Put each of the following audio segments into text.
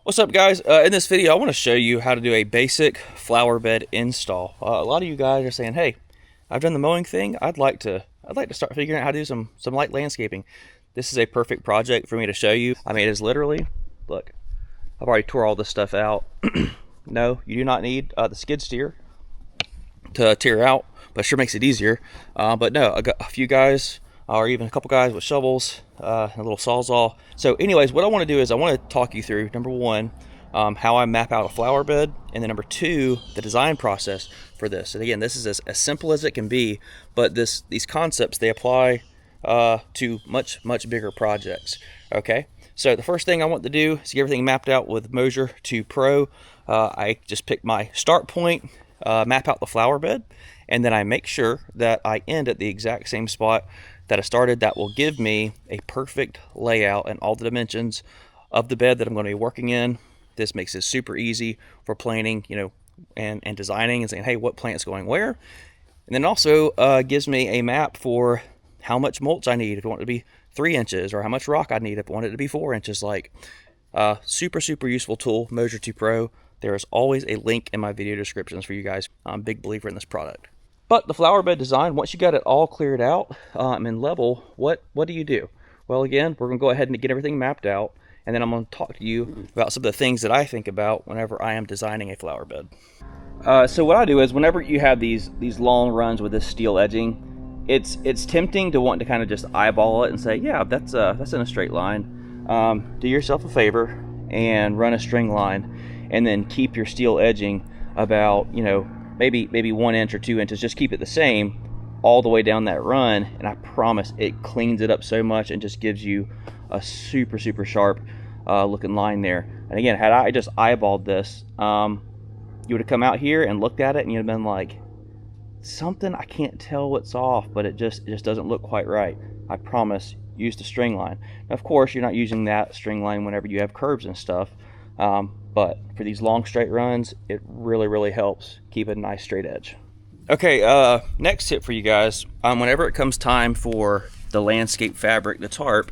What's up, guys? In this video, I want to show you how to do a basic flower bed install. A lot of you guys are saying, "Hey, I've done the mowing thing. I'd like to start figuring out how to do some light landscaping." This is a perfect project for me to show you. I mean, it is literally, look, I've already tore all this stuff out. No, you do not need the skid steer to tear out, but it sure makes it easier. But no, I got a few guys, or even a couple guys with shovels, and a little sawzall. So anyways, what I want to do is I want to talk you through, number one, how I map out a flower bed, and then number two, the design process for this. And again, this is as simple as it can be, but these concepts, they apply to much bigger projects. Okay, so the first thing I want to do is get everything mapped out with Mower 2 Pro. I just pick my start point, map out the flower bed, and then I make sure that I end at the exact same spot that I started. That will give me a perfect layout and all the dimensions of the bed that I'm going to be working in. This makes it super easy for planning, and designing and saying, hey, what plant's going where? And then also gives me a map for how much mulch I need if I want it to be 3 inches, or how much rock I need if I want it to be 4 inches. Super useful tool, Mower 2 Pro. There is always a link in my video descriptions for you guys. I'm a big believer in this product. But the flower bed design, once you got it all cleared out and level, what do you do? Well, again, we're going to go ahead and get everything mapped out, and then I'm going to talk to you about some of the things that I think about whenever I am designing a flower bed. So what I do is, whenever you have these long runs with this steel edging, it's tempting to want to kind of just eyeball it and say, yeah, that's in a straight line. Do yourself a favor and run a string line, and then keep your steel edging about, maybe 1 inch or 2 inches. Just keep it the same all the way down that run, and I promise it cleans it up so much and just gives you a super sharp looking line there. And again, had I just eyeballed this, you would have come out here and looked at it and you'd have been like, something, I can't tell what's off, but it just doesn't look quite right. I promise, use the string line. Now, of course, you're not using that string line whenever you have curves and stuff, but for these long straight runs, it really helps keep a nice straight edge. Okay, next tip for you guys, whenever it comes time for the landscape fabric, the tarp,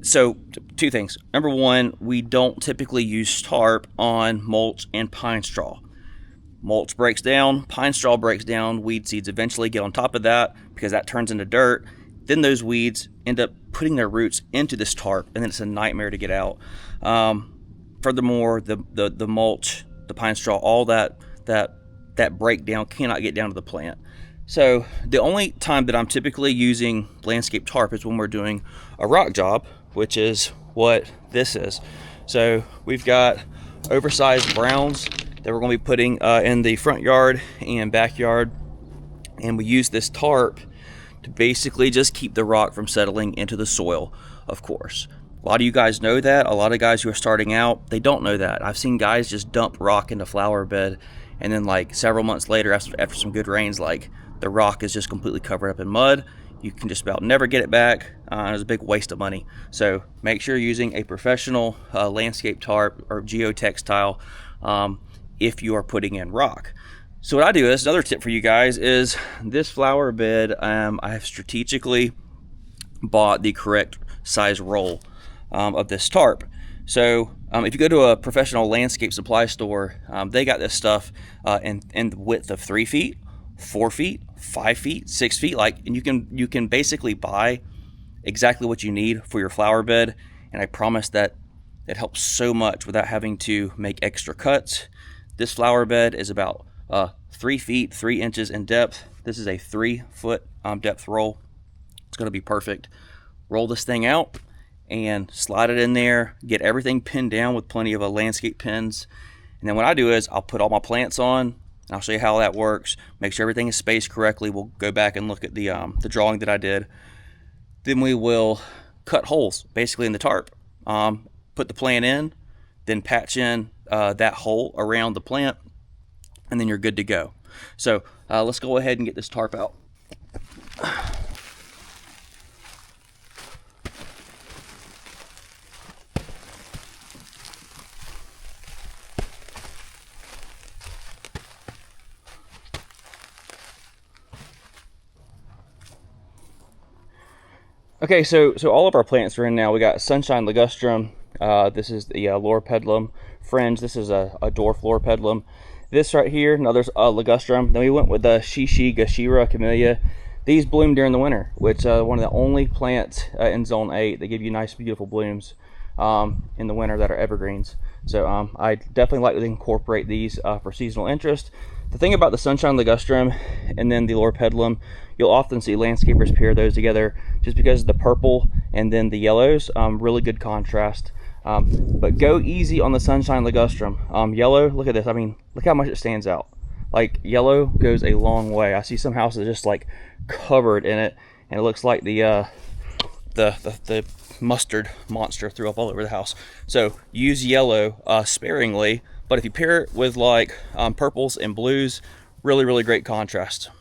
so two things. Number one, we don't typically use tarp on mulch and pine straw. Mulch breaks down, pine straw breaks down, weed seeds eventually get on top of that because that turns into dirt. Then those weeds end up putting their roots into this tarp, and then it's a nightmare to get out. Furthermore, the mulch, the pine straw, all that breakdown cannot get down to the plant. So the only time that I'm typically using landscape tarp is when we're doing a rock job, which is what this is. So we've got oversized browns that we're going to be putting in the front yard and backyard, and we use this tarp to basically just keep the rock from settling into the soil, of course. A lot of you guys know that. A lot of guys who are starting out, they don't know that. I've seen guys just dump rock into flower bed, and then several months later, after some good rains, the rock is just completely covered up in mud. You can just about never get it back. It's a big waste of money. So make sure you're using a professional landscape tarp or geotextile if you are putting in rock. So what I do is, another tip for you guys is, this flower bed, I have strategically bought the correct size roll of this tarp. So if you go to a professional landscape supply store, they got this stuff in the width of 3 feet, 4 feet, 5 feet, 6 feet, and you can basically buy exactly what you need for your flower bed. And I promise that it helps so much without having to make extra cuts. This flower bed is about 3 feet 3 inches in depth. This is a 3 foot depth roll. It's going to be perfect. Roll this thing out and slide it in there, get everything pinned down with plenty of landscape pins. And then what I do is, I'll put all my plants on, and I'll show you how that works. Make sure everything is spaced correctly. We'll go back and look at the drawing that I did. Then we will cut holes basically in the tarp. Put the plant in, then patch in that hole around the plant, and then you're good to go. So let's go ahead and get this tarp out. Okay, so all of our plants are in now. We got Sunshine Ligustrum, This is the Lora pedalum fringe. This is a dwarf Lora pedalum. This right here, another ligustrum. Then we went with the Shishi, Gashira, Camellia. These bloom during the winter, which one of the only plants in Zone 8 that give you nice, beautiful blooms in the winter that are evergreens. So I definitely like to incorporate these for seasonal interest. The thing about the Sunshine Ligustrum and then the Lora pedalum, you'll often see landscapers pair those together just because of the purple and then the yellows. Really good contrast. But go easy on the Sunshine Ligustrum. Yellow, look at this. I mean, look how much it stands out. Like, yellow goes a long way. I see some houses just like covered in it, and it looks like the mustard monster threw up all over the house. So use yellow sparingly, but if you pair it with like purples and blues, really, really great contrast.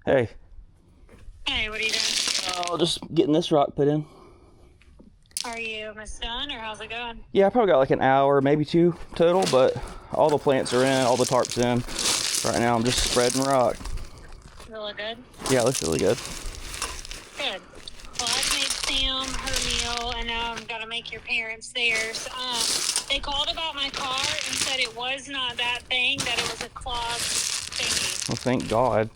Hey. Hey, what are you doing? Oh, just getting this rock put in. Are you almost done, or how's it going? Yeah, I probably got like an hour, maybe 2 total, but all the plants are in, all the tarps in. Right now I'm just spreading rock. Does it look good? Yeah, it looks really good. Good. Well, I've made Sam her meal, and now I've got to make your parents theirs. They called about my car and said it was not that thing, that it was a clogged thingy. Well, thank God.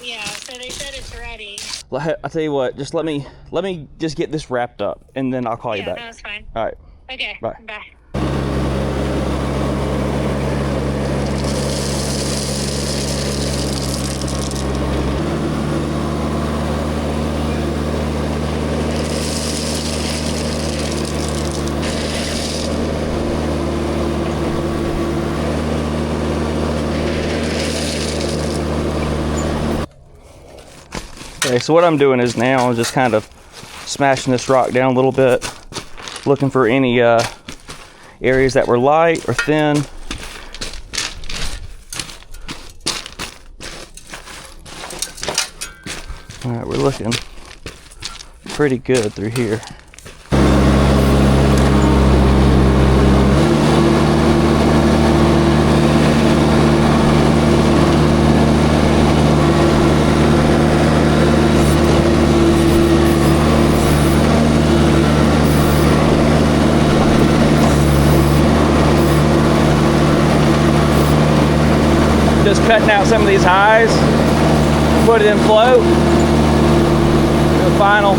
Yeah, so they said it's ready. I'll tell you what, just let me just get this wrapped up, and then I'll call you back. Yeah, no, it's fine. All right. Okay, Bye. bye. Okay, so what I'm doing is now I'm just kind of smashing this rock down a little bit, looking for any areas that were light or thin. All right, we're looking pretty good through here. just cutting out some of these highs, put it in float, do a final.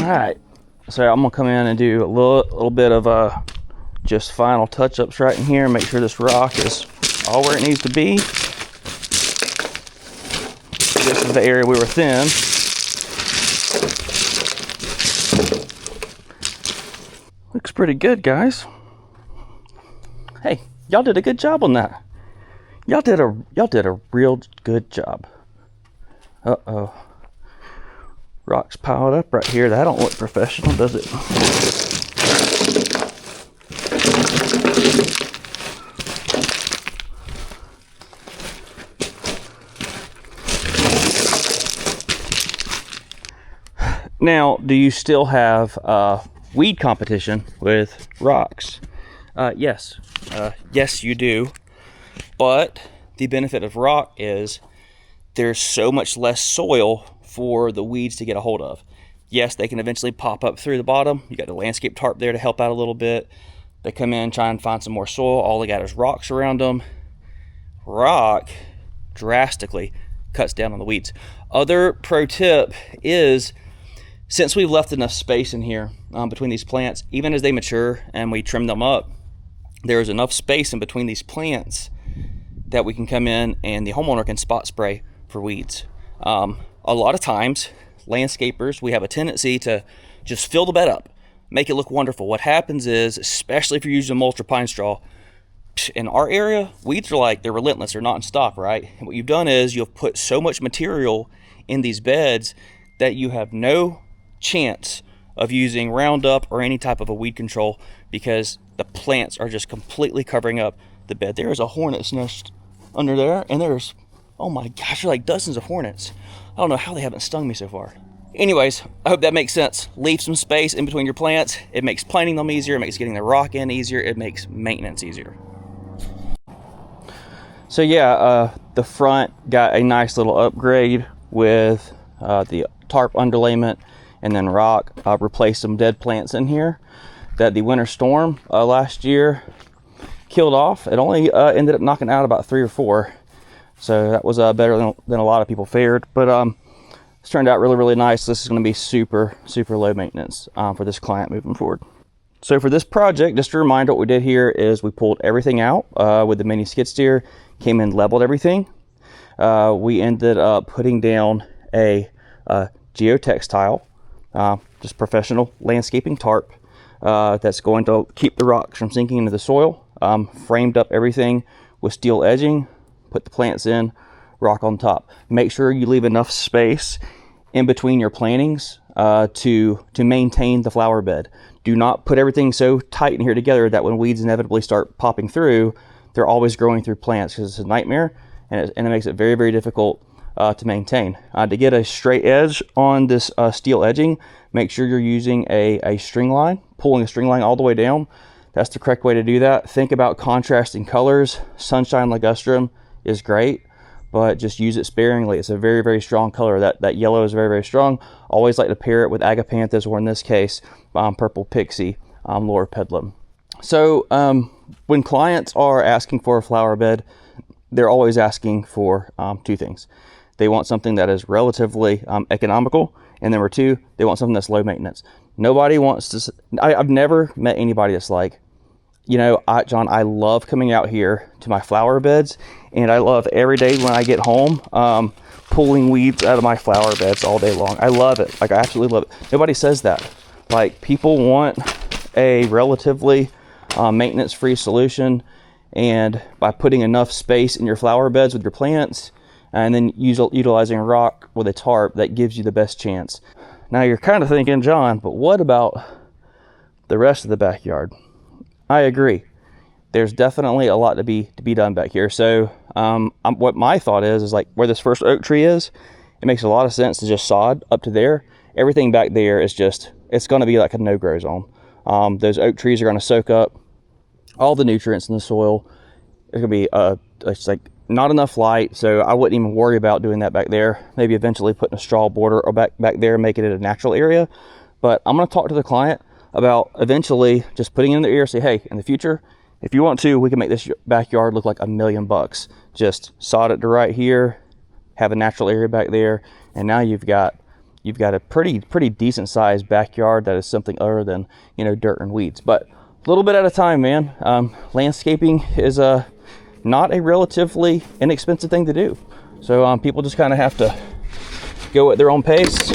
Alright, so I'm gonna come in and do a little bit of just final touch-ups right in here, make sure this rock is all where it needs to be. This is the area we were thin. Looks pretty good, guys. Hey, y'all did a good job on that. Y'all did a real good job. Uh-oh. Rocks piled up right here. That don't look professional, does it? Now, do you still have weed competition with rocks? Yes. Yes, you do. But the benefit of rock is there's so much less soil for the weeds to get a hold of. Yes, they can eventually pop up through the bottom. You got the landscape tarp there to help out a little bit. They come in, try and find some more soil. All they got is rocks around them. Rock drastically cuts down on the weeds. Other pro tip is, since we've left enough space in here between these plants, even as they mature and we trim them up, there's enough space in between these plants that we can come in and the homeowner can spot spray for weeds. A lot of times, landscapers, we have a tendency to just fill the bed up, make it look wonderful. What happens is, especially if you're using mulch or pine straw, in our area, weeds are like, they're relentless, they're not in stop, right? And what you've done is you've put so much material in these beds that you have no chance of using Roundup or any type of a weed control because the plants are just completely covering up the bed. There is a hornet's nest under there, and there's, oh my gosh, like dozens of hornets. I don't know how they haven't stung me so far. Anyways, I hope that makes sense. Leave some space in between your plants. It makes planting them easier. It makes getting the rock in easier. It makes maintenance easier. So yeah, the front got a nice little upgrade with the tarp underlayment and then rock. Replaced some dead plants in here that the winter storm last year killed off. It only ended up knocking out about 3 or 4. So that was better than a lot of people fared. But it's turned out really, really nice. This is going to be super, super low maintenance for this client moving forward. So for this project, just a reminder, what we did here is we pulled everything out with the mini skid steer, came in, leveled everything. We ended up putting down a geotextile, just professional landscaping tarp that's going to keep the rocks from sinking into the soil. Framed up everything with steel edging, put the plants in, rock on top. Make sure you leave enough space in between your plantings to maintain the flower bed. Do not put everything so tight in here together that when weeds inevitably start popping through, they're always growing through plants, because it's a nightmare and it makes it very, very difficult to maintain. To get a straight edge on this steel edging, make sure you're using a string line, pulling a string line all the way down. That's the correct way to do that. Think about contrasting colors. Sunshine ligustrum is great, but just use it sparingly. It's a very, very strong color. That yellow is very, very strong. Always like to pair it with agapanthus, or in this case, purple pixie, loropetalum. So when clients are asking for a flower bed, they're always asking for 2 things. They want something that is relatively economical, and number 2, they want something that's low maintenance. Nobody wants to, I've never met anybody that's like, you know, John, I love coming out here to my flower beds, and I love every day when I get home pulling weeds out of my flower beds all day long. I love it. Like, I absolutely love it. Nobody says that. Like, people want a relatively maintenance-free solution, and by putting enough space in your flower beds with your plants, and then utilizing rock with a tarp that gives you the best chance. Now you're kind of thinking, John, but what about the rest of the backyard? I agree. There's definitely a lot to be done back here. So what my thought is like where this first oak tree is, it makes a lot of sense to just sod up to there. Everything back there is just, it's going to be like a no-grow zone. Those oak trees are going to soak up all the nutrients in the soil. It's going to be it's like not enough light, so I wouldn't even worry about doing that back there. Maybe eventually putting a straw border or back there, making it a natural area. But I'm going to talk to the client about eventually just putting it in their ear, say, hey, in the future, if you want to, we can make this backyard look like $1 million. Just sod it to right here, have a natural area back there, and now you've got a pretty decent sized backyard that is something other than, you know, dirt and weeds. But a little bit at a time, man. Landscaping is not a relatively inexpensive thing to do. So people just kind of have to go at their own pace,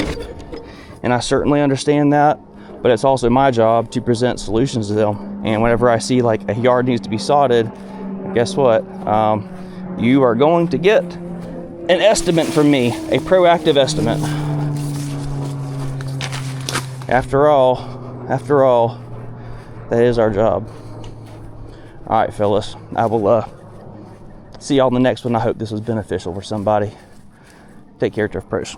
and I certainly understand that. But it's also my job to present solutions to them. And whenever I see like a yard needs to be sodded, guess what? You are going to get an estimate from me, a proactive estimate. After all, that is our job. All right, fellas, I will see y'all in the next one. I hope this was beneficial for somebody. Take care, Turf Pros.